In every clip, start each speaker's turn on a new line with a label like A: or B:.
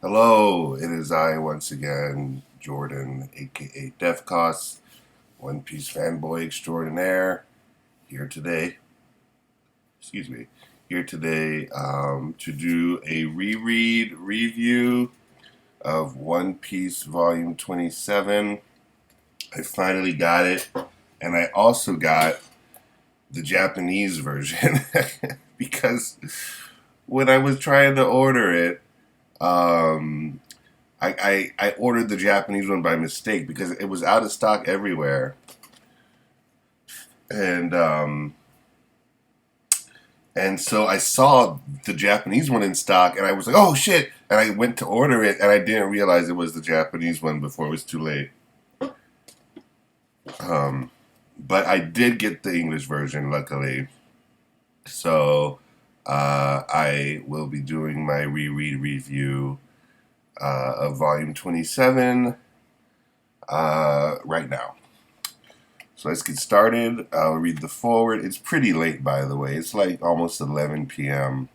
A: Hello, it is I once again, Jordan, aka Defcos, One Piece fanboy extraordinaire, here today. Excuse me, here today to do a reread review of One Piece Volume 27. I finally got it, and I also got the Japanese version because when I was trying to order it, um, I ordered the Japanese one by mistake because it was out of stock everywhere, and and so I saw the Japanese one in stock, and I was like, "Oh shit!" And I went to order it, and I didn't realize it was the Japanese one before it was too late. Um, but I did get the English version, luckily. So I will be doing my reread review of Volume 27 right now. So let's get started. I'll read the forward. It's pretty late, by the way. It's like almost 11 p.m.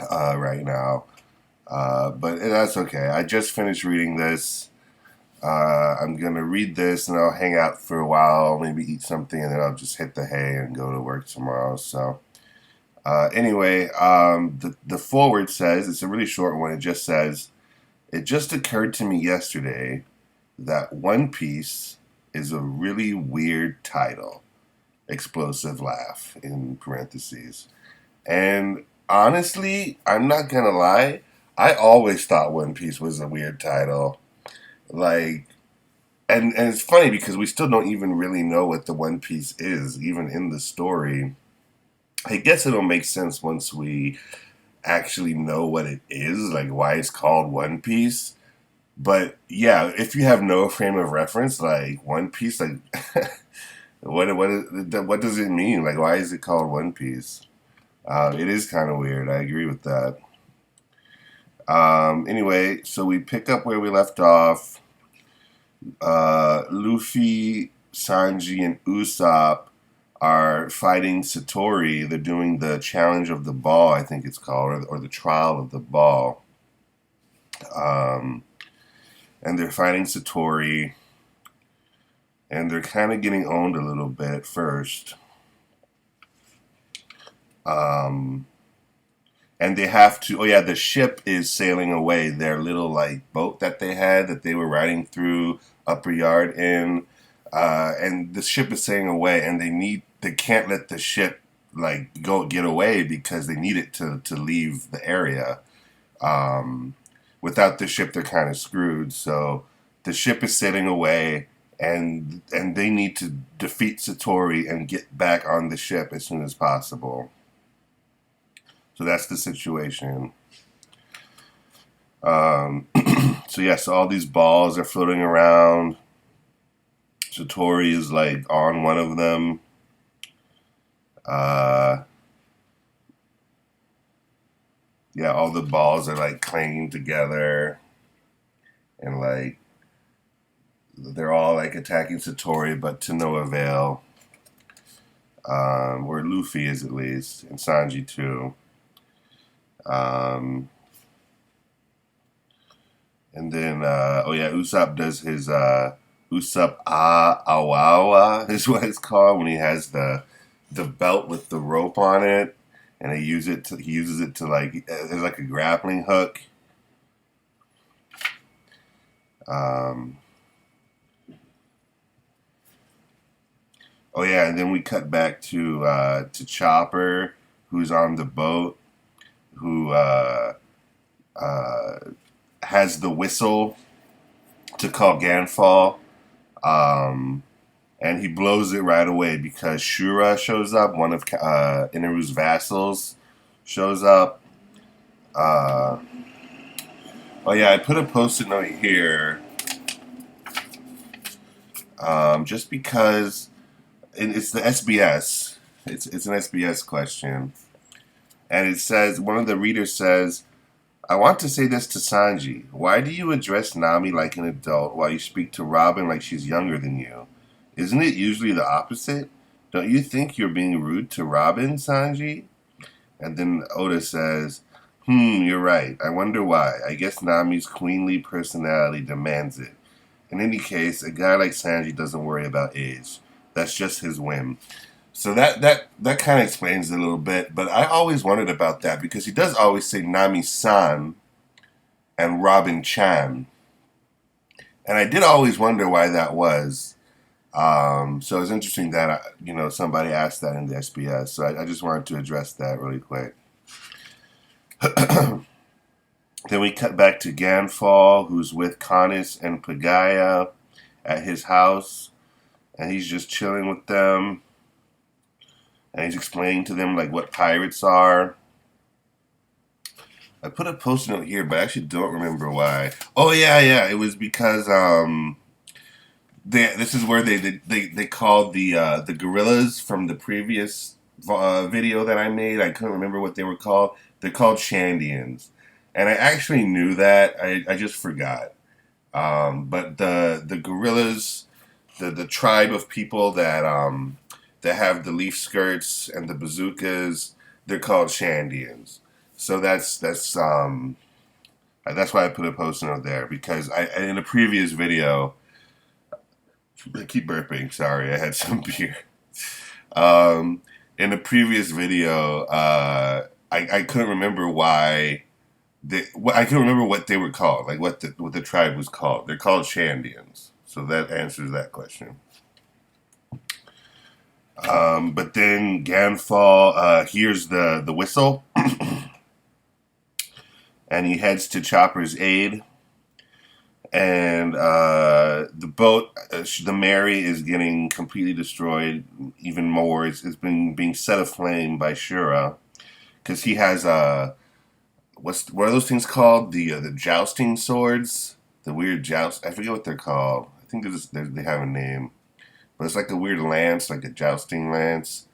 A: Right now. But that's okay. I just finished reading this. I'm going to read this and I'll hang out for a while, maybe eat something, and then I'll just hit the hay and go to work tomorrow. So, anyway, the forward says, it's a really short one. It just says, "It just occurred to me yesterday that One Piece is a really weird title." Explosive laugh in parentheses. And honestly, I'm not gonna lie, I always thought One Piece was a weird title. Like, and it's funny because we still don't even really know what the One Piece is, even in the story. I guess it'll make sense once we actually know what it is, like why it's called One Piece. But yeah, if you have no frame of reference, like One Piece, like what does it mean? Like, why is it called One Piece? It is kind of weird. I agree with that. Anyway, so we pick up where we left off. Luffy, Sanji, and Usopp are fighting Satori. They're doing the challenge of the ball, I think it's called, or the trial of the ball. Um, and they're fighting Satori, and they're kind of getting owned a little bit at first. Um, and they have to. Oh yeah, the ship is sailing away. Their little like boat that they had that they were riding through Upper Yard in, and the ship is sailing away, and they can't let the ship like go get away because they need it to leave the area. Um, Without the ship, they're kind of screwed. So the ship is sailing away, and they need to defeat Satori and get back on the ship as soon as possible. So that's the situation. Um, so yeah, so all these balls are floating around. Satori is like on one of them. Uh, yeah, all the balls are like clanging together, and like they're all like attacking Satori, but to no avail. Where Luffy is at least, and Sanji too. Um, and then, oh yeah, Usopp does his Usopp Awawa is what it's called when he has the belt with the rope on it, and he uses it to like as like a grappling hook. Um, oh yeah, and then we cut back to Chopper, who's on the boat, who uh, has the whistle to call Ganfall. Um, and he blows it right away because Shura shows up. One of Inaru's vassals shows up. Uh, oh yeah, I put a post-it note here just because it's the SBS. It's an SBS question, and it says one of the readers says, "I want to say this to Sanji. Why do you address Nami like an adult while you speak to Robin like she's younger than you? Isn't it usually the opposite? Don't you think you're being rude to Robin, Sanji?" And then Oda says, You're right. I wonder why. I guess Nami's queenly personality demands it. In any case, a guy like Sanji doesn't worry about age. That's just his whim. So that kind of explains it a little bit. But I always wondered about that because he does always say Nami-san and Robin-chan. And I did always wonder why that was. So it's interesting that somebody asked that in the SBS. So I just wanted to address that really quick. Then we cut back to Ganfall, who's with Kanis and Pagaya at his house, and he's just chilling with them, and he's explaining to them like what pirates are. I put a post note here, but I actually don't remember why. Oh yeah, it was because this is where they called the gorillas from the previous video that I made. I couldn't remember what they were called. They're called Shandians, and I actually knew that. I just forgot. But the gorillas, the tribe of people that have the leaf skirts and the bazookas, they're called Shandians. So that's why I put a post note there because I in a previous video. I keep burping. Sorry, I had some beer. Um, in the previous video, I couldn't remember why. I couldn't remember what they were called, like what the tribe was called. They're called Shandians, so that answers that question. But then Ganfall hears the whistle, and he heads to Chopper's aid. And the boat, the Mary, is getting completely destroyed. Even more, it's been being set aflame by Shura because he has what are those things called? The jousting swords, the weird joust. I forget what they're called. I think they have a name, but it's like a weird lance, like a jousting lance.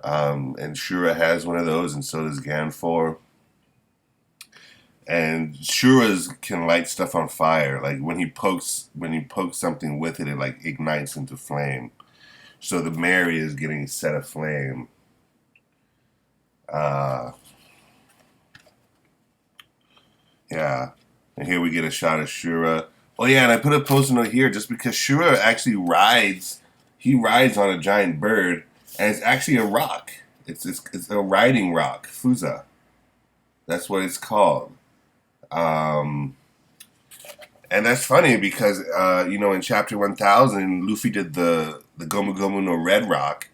A: And Shura has one of those, and so does Ganfor. And Shura's can light stuff on fire. Like when he pokes something with it, it like ignites into flame. So the Mary is getting set aflame. Uh, yeah. And here we get a shot of Shura. Oh yeah, and I put a post note here just because Shura actually rides. He rides on a giant bird, and it's actually a rock. It's a riding rock, Fuza. That's what it's called. Um, And that's funny because in chapter 1000, Luffy did the Gomu Gomu no Red Rock,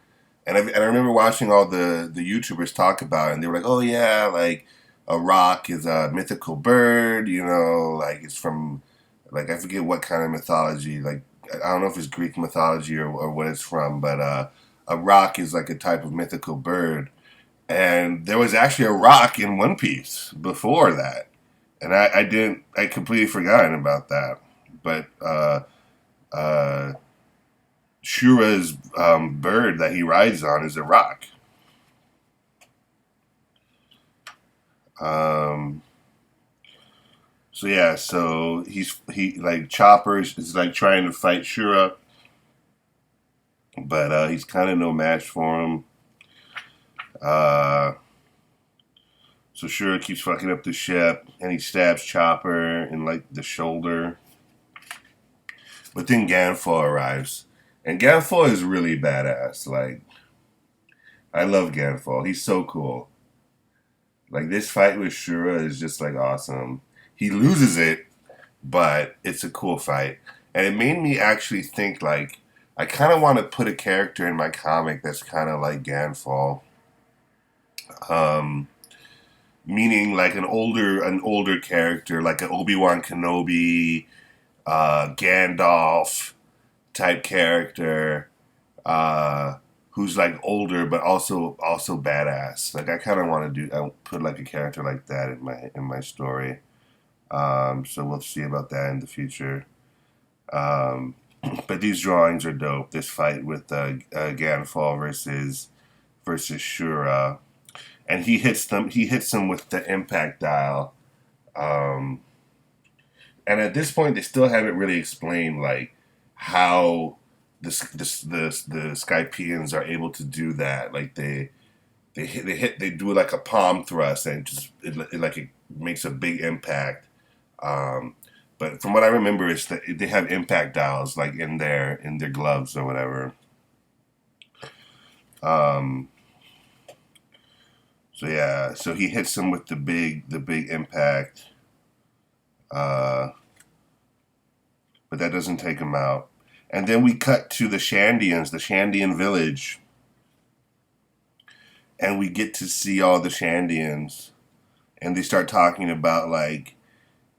A: and I remember watching all the YouTubers talk about it, and they were like, "Oh yeah, like a rock is a mythical bird, like it's from like I forget what kind of mythology, like I don't know if it's Greek mythology or what it's from, but a rock is like a type of mythical bird." And there was actually a rock in One Piece before that. And I completely forgotten about that. But uh, Shura's bird that he rides on is a rock. Um, so yeah, so he like Chopper is like trying to fight Shura, but he's kind of no match for him. Uh, so Shura keeps fucking up the ship, and he stabs Chopper in like the shoulder. But then Ganfall arrives. And Ganfall is really badass. Like, I love Ganfall. He's so cool. Like, this fight with Shura is just, like, awesome. He loses it, but it's a cool fight. And it made me actually think, like, I kind of want to put a character in my comic that's kind of like Ganfall. Um, Meaning, like, an older character, like an Obi-Wan Kenobi, Gandalf type character, who's like older but also badass. Like I kind of want to put like a character like that in my story. So we'll see about that in the future. Um, but these drawings are dope. This fight with Ganfall versus Shura, and he hits them. He hits them with the impact dial. Um, and at this point, they still haven't really explained like how the Skypians are able to do that. Like they do like a palm thrust, and it makes a big impact. Um, but from what I remember, is that they have impact dials like in their gloves or whatever. Um, so yeah, so he hits him with the big impact, uh, but that doesn't take him out. And then we cut to the Shandians, the Shandian village, and we get to see all the Shandians, and they start talking about like,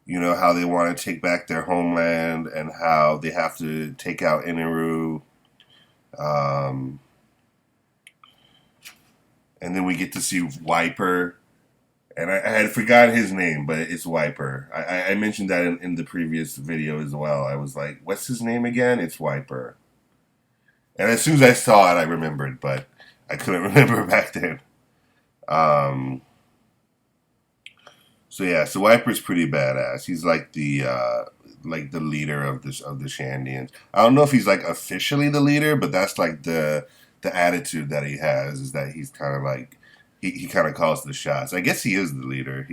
A: you know, how they want to take back their homeland and how they have to take out Inaru. Um, and then we get to see Wiper, and I had forgotten his name, but it's Wiper. I mentioned that in the previous video as well. I was like, what's his name again? It's Wiper. And as soon as I saw it, I remembered, but I couldn't remember back then. Um, so yeah, so Wiper's pretty badass. He's like the leader of the Shandians. I don't know if he's like officially the leader, but that's like the attitude that he has, is that he's kind of like he kind of calls the shots. I guess he is the leader.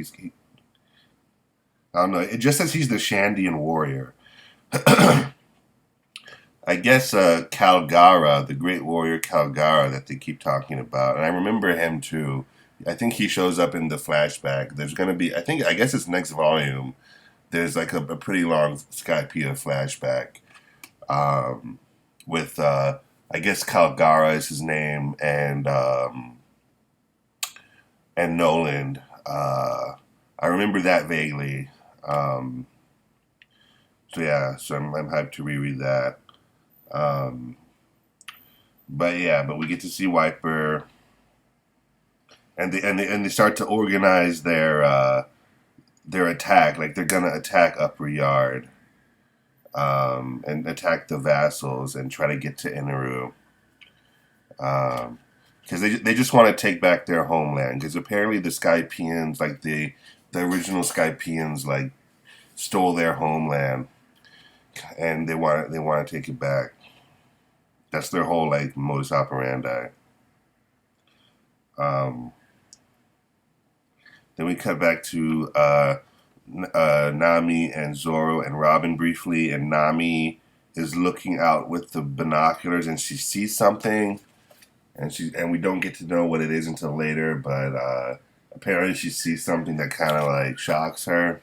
A: I don't know. It just says he's the Shandian warrior. I guess Kalgara, the great warrior Kalgara that they keep talking about, and I remember him too. I think he shows up in the flashback. There's gonna be, I guess it's next volume. There's like a pretty long Skypiea flashback, um, with I guess Kalgara is his name, and Noland. I remember that vaguely. Um, so yeah, so I'm hyped to reread that. Um, but yeah, but we get to see Wiper, and they start to organize their attack. Like they're gonna attack Upper Yard, and attack the vassals and try to get to Inaru. Because they just want to take back their homeland. Because apparently the Skypeans, like the original Skypeans, like stole their homeland, and they want to take it back. That's their whole like modus operandi. Um, then we cut back to Nami and Zoro and Robin briefly, and Nami is looking out with the binoculars, and she sees something, and we don't get to know what it is until later, but apparently she sees something that kind of like shocks her.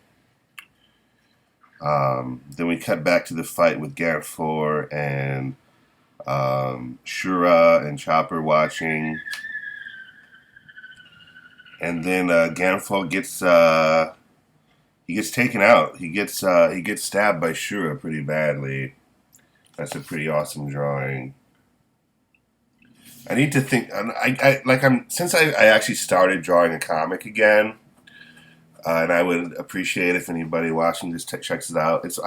A: Then we cut back to the fight with Garfor and Shura and Chopper watching, and then Ganfo he gets taken out. He gets stabbed by Shura pretty badly. That's a pretty awesome drawing. I need to think. Since I actually started drawing a comic again, and I would appreciate if anybody watching this checks it out. It's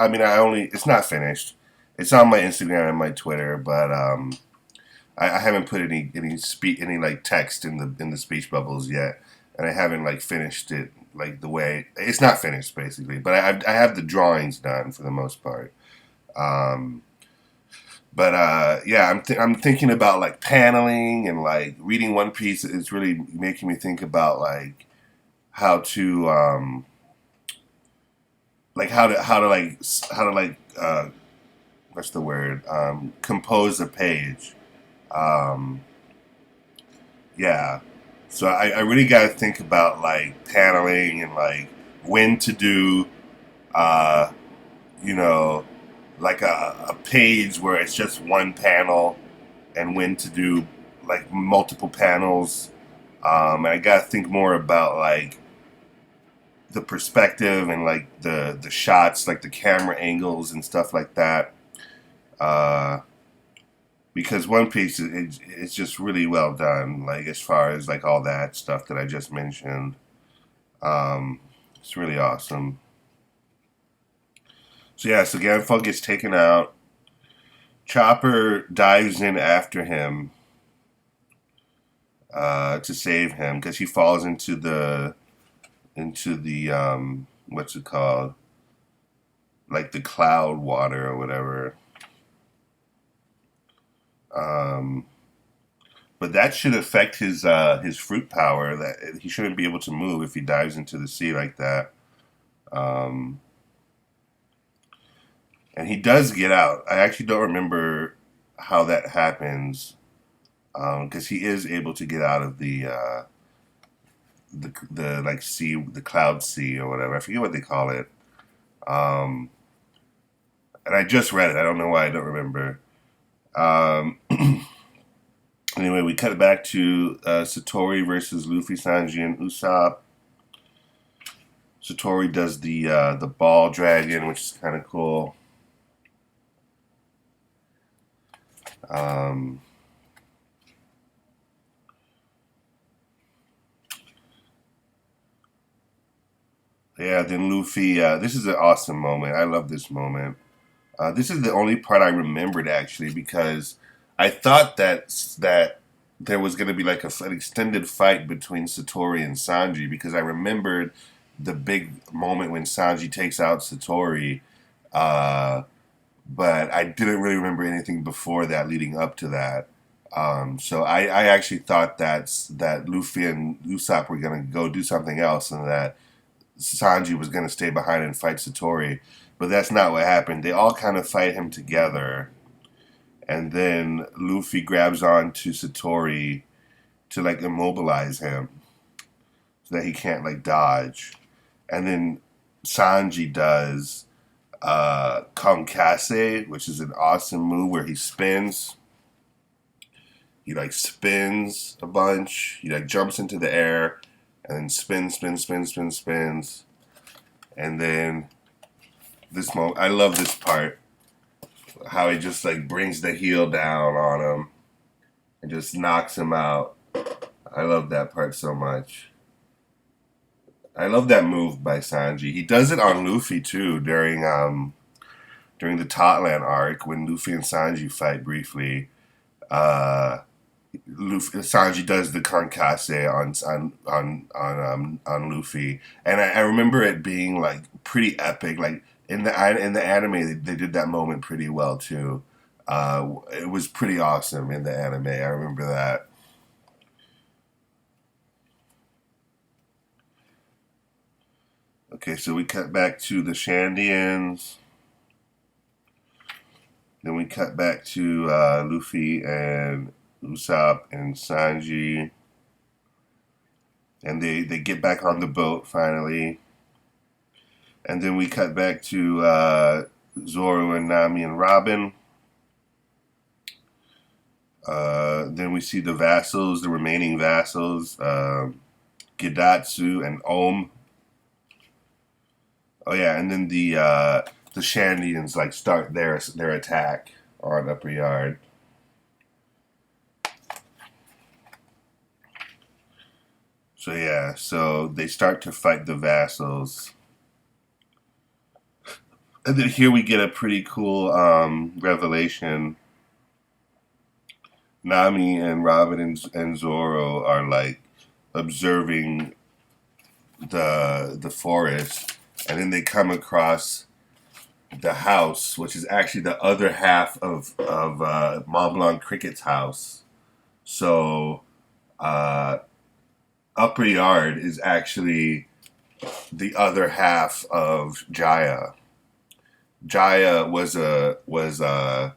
A: not finished. It's on my Instagram and my Twitter, but I haven't put any like text in the speech bubbles yet, and I haven't like finished it like the way it's not finished basically. But I have the drawings done for the most part. Um, but yeah, I'm thinking about like paneling and like reading One Piece. It's really making me think about like how to how to like what's the word, compose a page. Um, yeah, so I really got to think about like paneling and like when to do uh, you know, like a page where it's just one panel, and when to do like multiple panels. And I got to think more about like the perspective and like the shots, like the camera angles and stuff like that. Uh, because One Piece it's just really well done. Like as far as like all that stuff that I just mentioned, it's really awesome. So yeah, so Ganfo gets taken out. Chopper dives in after him to save him because he falls into the what's it called, like the cloud water or whatever. Um, But that should affect his fruit power. That he shouldn't be able to move if he dives into the sea like that. Um, and he does get out. I actually don't remember how that happens because he is able to get out of the like sea, the cloud sea or whatever. I forget what they call it. Um, and I just read it. I don't know why I don't remember. Um, anyway, we cut it back to Satori versus Luffy, Sanji, and Usopp. Satori does the ball dragon, which is kind of cool. Um, yeah, then Luffy. This is an awesome moment. I love this moment. This is the only part I remembered actually because I thought that there was going to be like an extended fight between Satori and Sanji because I remembered the big moment when Sanji takes out Satori, uh, but I didn't really remember anything before that leading up to that. So I actually thought that Luffy and Usopp were going to go do something else and that Sanji was going to stay behind and fight Satori. But that's not what happened. They all kind of fight him together. And then Luffy grabs on to Satori to like immobilize him so that he can't like dodge. And then Sanji does Konkase, which is an awesome move where he spins. He like spins a bunch. He like jumps into the air and then spins. And then this moment, I love this part. How he just like brings the heel down on him and just knocks him out. I love that part so much. I love that move by Sanji. He does it on Luffy too during the Totland arc when Luffy and Sanji fight briefly. Uh, Sanji does the Konkase on Luffy, and I remember it being like pretty epic. Like in the anime, they did that moment pretty well too. It was pretty awesome in the anime. I remember that. Okay, so we cut back to the Shandians. Then we cut back to Luffy and Usopp and Sanji. And they get back on the boat finally. And then we cut back to Zoro and Nami and Robin. Then we see the vassals, the remaining vassals, Gidatsu and Om. Oh yeah, and then the Shandians like start their attack on Upper Yard. So yeah, so they start to fight the vassals. And then here we get a pretty cool revelation. Nami and Robin and Zoro are like observing the forest, and then they come across the house, which is actually the other half of Mont Blanc Cricket's house. So uh, Upper Yard is actually the other half of Jaya. Jaya was an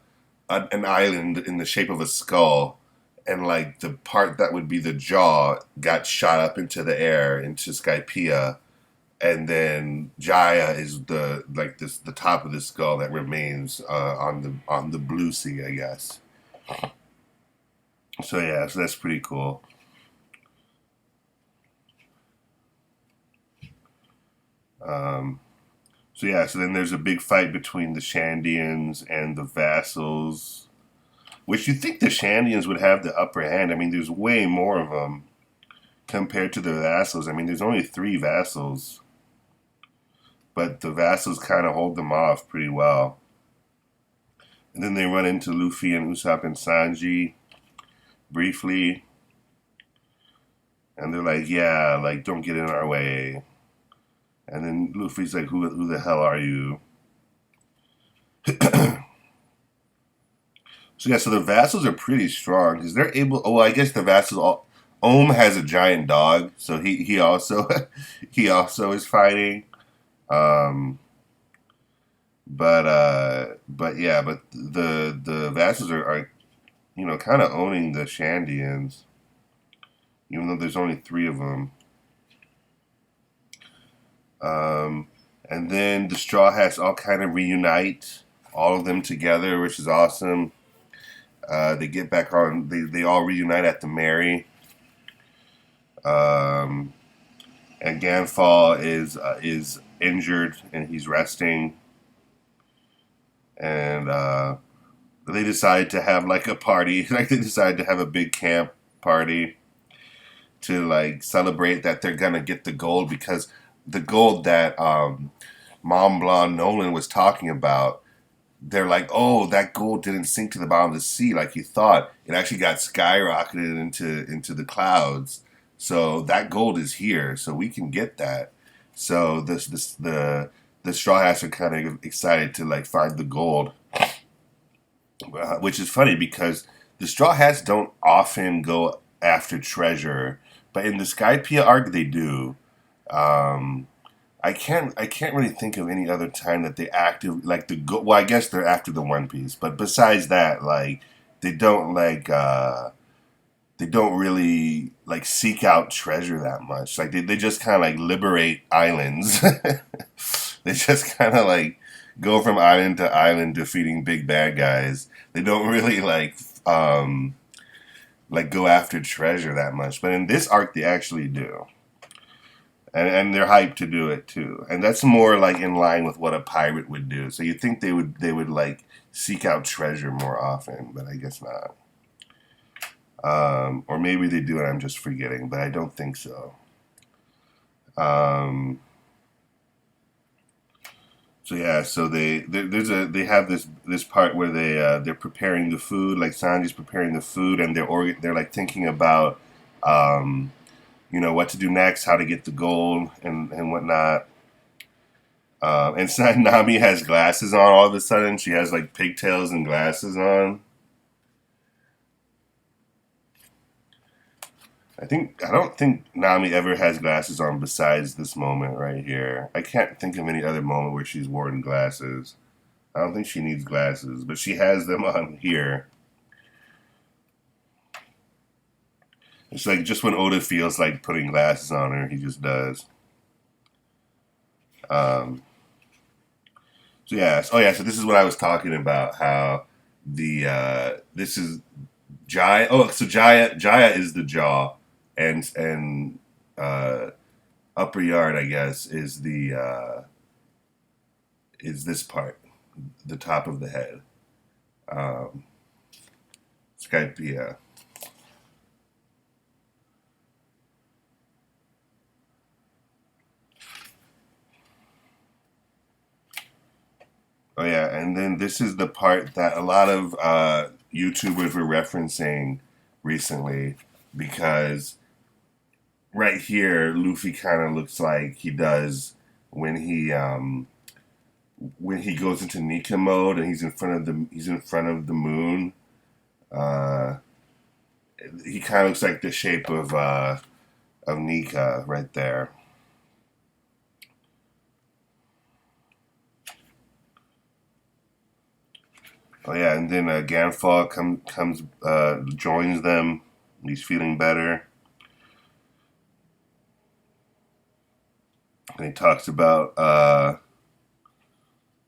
A: island in the shape of a skull, and like the part that would be the jaw got shot up into the air into Skypiea, and then Jaya is the top of the skull that remains on the blue sea, I guess. So yeah, so that's pretty cool. Um, so yeah, so then there's a big fight between the Shandians and the vassals, which you think the Shandians would have the upper hand. I mean, there's way more of them compared to the vassals. I mean, there's only three vassals, but the vassals kind of hold them off pretty well. And then they run into Luffy and Usopp and Sanji briefly, and they're like, "Yeah, like don't get in our way." And then Luffy's like, "Who the hell are you?" So yeah, so the vassals are pretty strong because they're able. Oh, well, I guess the vassals. Ohm has a giant dog, so he also he also is fighting. Um, but yeah, but the vassals are kind of owning the Shandians, even though there's only three of them. Um, and then the Straw Hats all kind of reunite, all of them together, which is awesome. They get back on. They all reunite at the Mary. Um, and Ganfall is injured and he's resting. And they decide to have like a party. Like they decide to have a big camp party to like celebrate that they're gonna get the gold because the gold that Mom Blonde Nolan was talking about, they're like, oh, that gold didn't sink to the bottom of the sea like you thought. It actually got skyrocketed into the clouds. So that gold is here, so we can get that. So the Straw Hats are kind of excited to like find the gold, which is funny because the Straw Hats don't often go after treasure, but in the Skypiea arc they do. Um, I can't really think of any other time that they active like well I guess they're after the One Piece, but besides that, like they don't like they don't really like seek out treasure that much. Like they just kind of like liberate islands. They just kind of like go from island to island defeating big bad guys. They don't really like go after treasure that much. But in this arc they actually do. And they're hyped to do it too. And that's more like in line with what a pirate would do. So you think they would like seek out treasure more often, but I guess not. Or maybe they do and I'm just forgetting, but I don't think so. Um, so yeah, so they have this part where they're preparing the food, like Sanji's preparing the food, and they're like thinking about um, what to do next, how to get the gold and whatnot. And Nami has glasses on all of a sudden. She has like pigtails and glasses on. I don't think Nami ever has glasses on besides this moment right here. I can't think of any other moment where she's worn glasses. I don't think she needs glasses, but she has them on here. It's like just when Oda feels like putting glasses on her, he just does. Um, so yeah, oh yeah, so this is what I was talking about. How the this is Jaya. Oh, so Jaya is the jaw, and uh, upper yard, I guess, is this part, the top of the head. Um, Skype, yeah. Oh yeah, and then this is the part that a lot of YouTubers were referencing recently because right here, Luffy kind of looks like he does when he goes into Nika mode and he's in front of the moon. Uh, he kind of looks like the shape of Nika right there. Oh yeah, and then Ganfall comes joins them. He's feeling better, and he talks about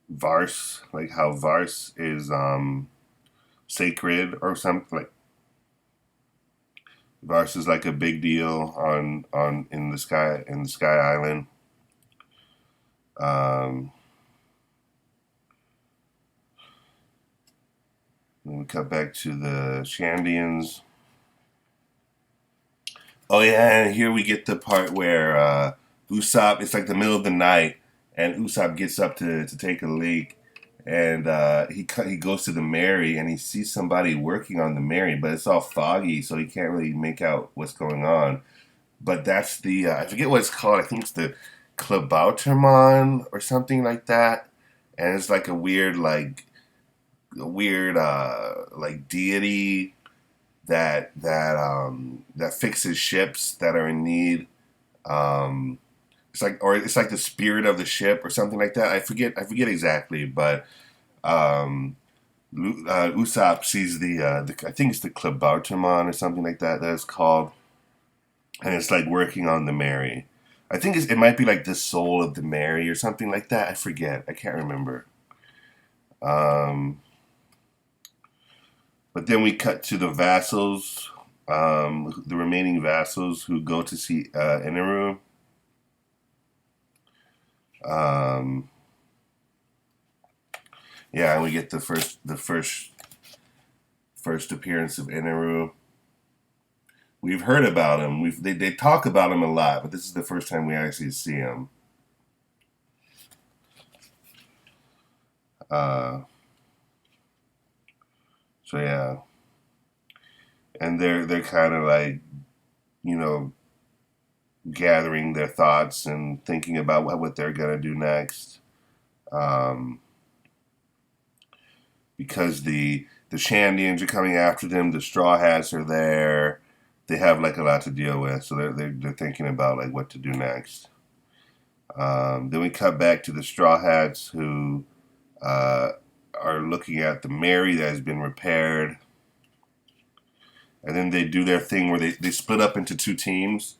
A: Vars, like how Vars is sacred or something. Like Vars is like a big deal on in the Sky Island. Um, then we cut back to the Shandians. Oh yeah, and here we get the part where Usopp. It's like the middle of the night, and Usopp gets up to take a leak, and he goes to the Mary, and he sees somebody working on the Mary, but it's all foggy, so he can't really make out what's going on. But that's the I forget what it's called. I think it's the Klabautermann or something like that, and it's like a weird like a weird like deity that fixes ships that are in need. Um, it's like the spirit of the ship or something like that. I forget exactly, but um, Usopp sees the I think it's the Klabartamon or something like that that it's called, and it's like working on the Mary. I think it might be like the soul of the Mary or something like that. I forget. I can't remember. Um, but then we cut to the vassals, the remaining vassals who go to see Inaru. Um, yeah, and we get the first appearance of Inaru. We've heard about him. They talk about him a lot, but this is the first time we actually see him. Uh, so yeah, and they're kind of like, you know, gathering their thoughts and thinking about what they're gonna do next. Um, because the Shandians are coming after them. The Straw Hats are there. They have like a lot to deal with, so they're thinking about like what to do next. Then we cut back to the Straw Hats who uh, are looking at the Mary that has been repaired, and then they do their thing where they split up into two teams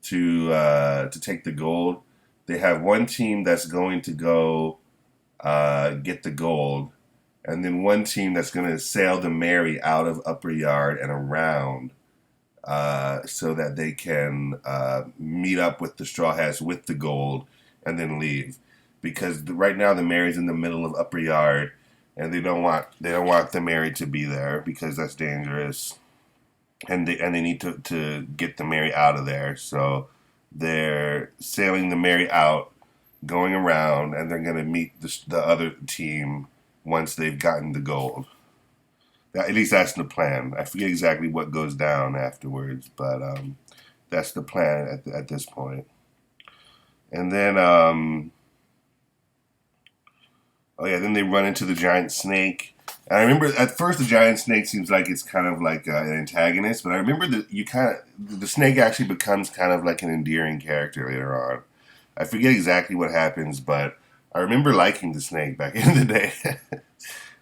A: to take the gold. They have one team that's going to go get the gold, and then one team that's going to sail the Mary out of Upper Yard and around so that they can meet up with the Straw Hats with the gold and then leave. Because right now the Mary's in the middle of Upper Yard, and they don't want the Mary to be there because that's dangerous, and they need to get the Mary out of there. So they're sailing the Mary out, going around, and they're gonna meet the other team once they've gotten the gold. At least that's the plan. I forget exactly what goes down afterwards, but that's the plan at this point. And then, oh yeah, then they run into the giant snake. And I remember at first the giant snake seems like it's kind of like an antagonist, but I remember that the snake actually becomes kind of like an endearing character later on. I forget exactly what happens, but I remember liking the snake back in the day.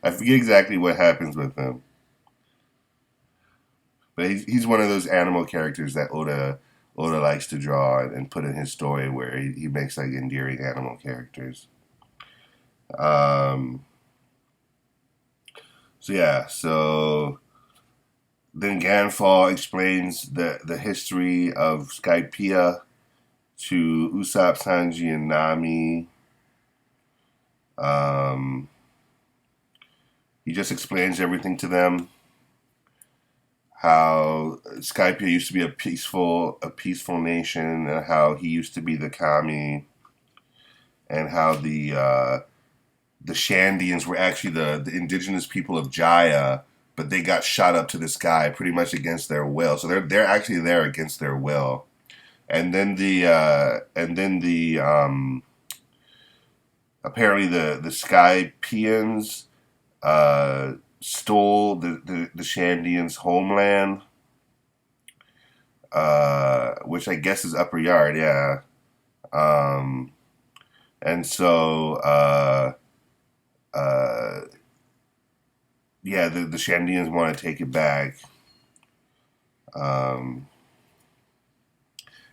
A: I forget exactly what happens with him. But he's one of those animal characters that Oda likes to draw and put in his story where he makes like endearing animal characters. Um, so yeah, so then Ganfall explains the history of Skypiea to Usopp, Sanji, and Nami. Um, he just explains everything to them. How Skypiea used to be a peaceful nation, and how he used to be the kami, and how the Shandians were actually the indigenous people of Jaya, but they got shot up to the sky pretty much against their will. So they're actually there against their will. And then the apparently the Sky Peons stole the Shandians' homeland, which I guess is Upper Yard, yeah. Um, and so uh, yeah, the Shandians want to take it back. Um,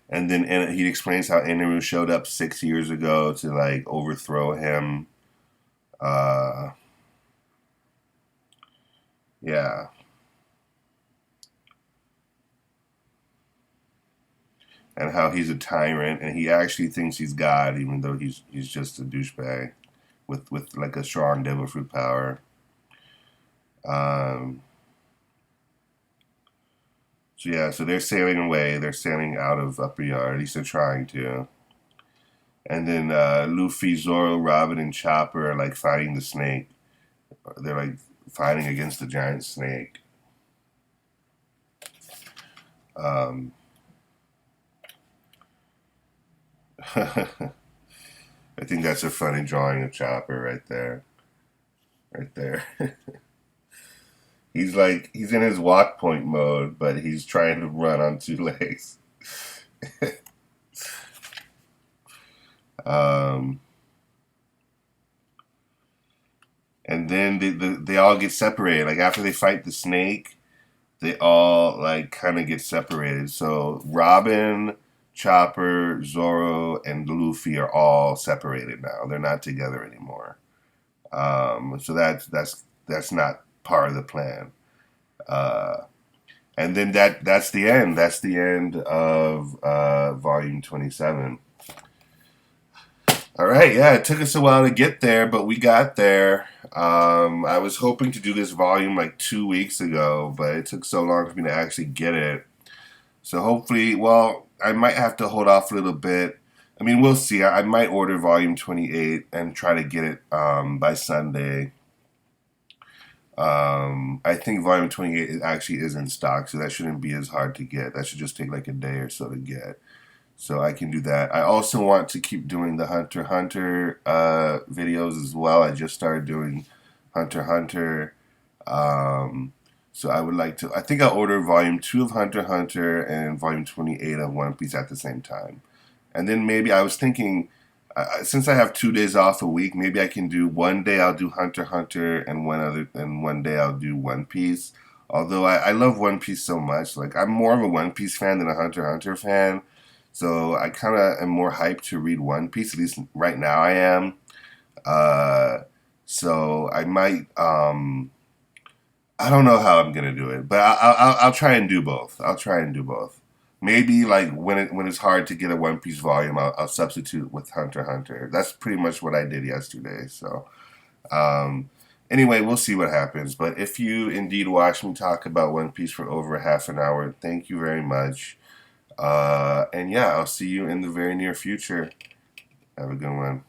A: and then he explains how Inaru showed up 6 years ago to like overthrow him. Uh, yeah, and how he's a tyrant, and he actually thinks he's God, even though he's just a douchebag with like a strong devil fruit power. Um, so yeah, so they're sailing away. They're sailing out of Upper Yard. At least they're trying to. And then Luffy, Zoro, Robin, and Chopper are like fighting the snake. They're like fighting against the giant snake. Um, I think that's a funny drawing of Chopper right there. right there. He's in his walk point mode, but he's trying to run on two legs. um, and then they all get separated. Like after they fight the snake, they all like kind of get separated. So Robin, Chopper, Zoro, and Luffy are all separated now. They're not together anymore. So that's not part of the plan. Uh, and then that's the end. That's the end of volume 27. All right, yeah, it took us a while to get there, but we got there. I was hoping to do this volume like 2 weeks ago, but it took so long for me to actually get it. So hopefully, well, I might have to hold off a little bit. I mean, we'll see. I might order volume 28 and try to get it by Sunday. I think volume 28 actually is in stock, so that shouldn't be as hard to get. That should just take like a day or so to get. So I can do that. I also want to keep doing the Hunter x Hunter videos as well. I just started doing Hunter x Hunter. Um, so I would like to. I think I'll order volume 2 of Hunter x Hunter and volume 28 of One Piece at the same time. And then maybe I was thinking, since I have 2 days off a week, maybe I can do one day I'll do Hunter x Hunter and one day I'll do One Piece. Although I love One Piece so much, like I'm more of a One Piece fan than a Hunter x Hunter fan. So I kind of am more hyped to read One Piece. At least right now I am. Uh, so I might. I don't know how I'm gonna do it, but I'll try and do both. I'll try and do both. Maybe like when it's hard to get a One Piece volume, I'll substitute with Hunter x Hunter. That's pretty much what I did yesterday. So um, anyway, we'll see what happens. But if you indeed watch me talk about One Piece for over half an hour, thank you very much. And yeah, I'll see you in the very near future. Have a good one.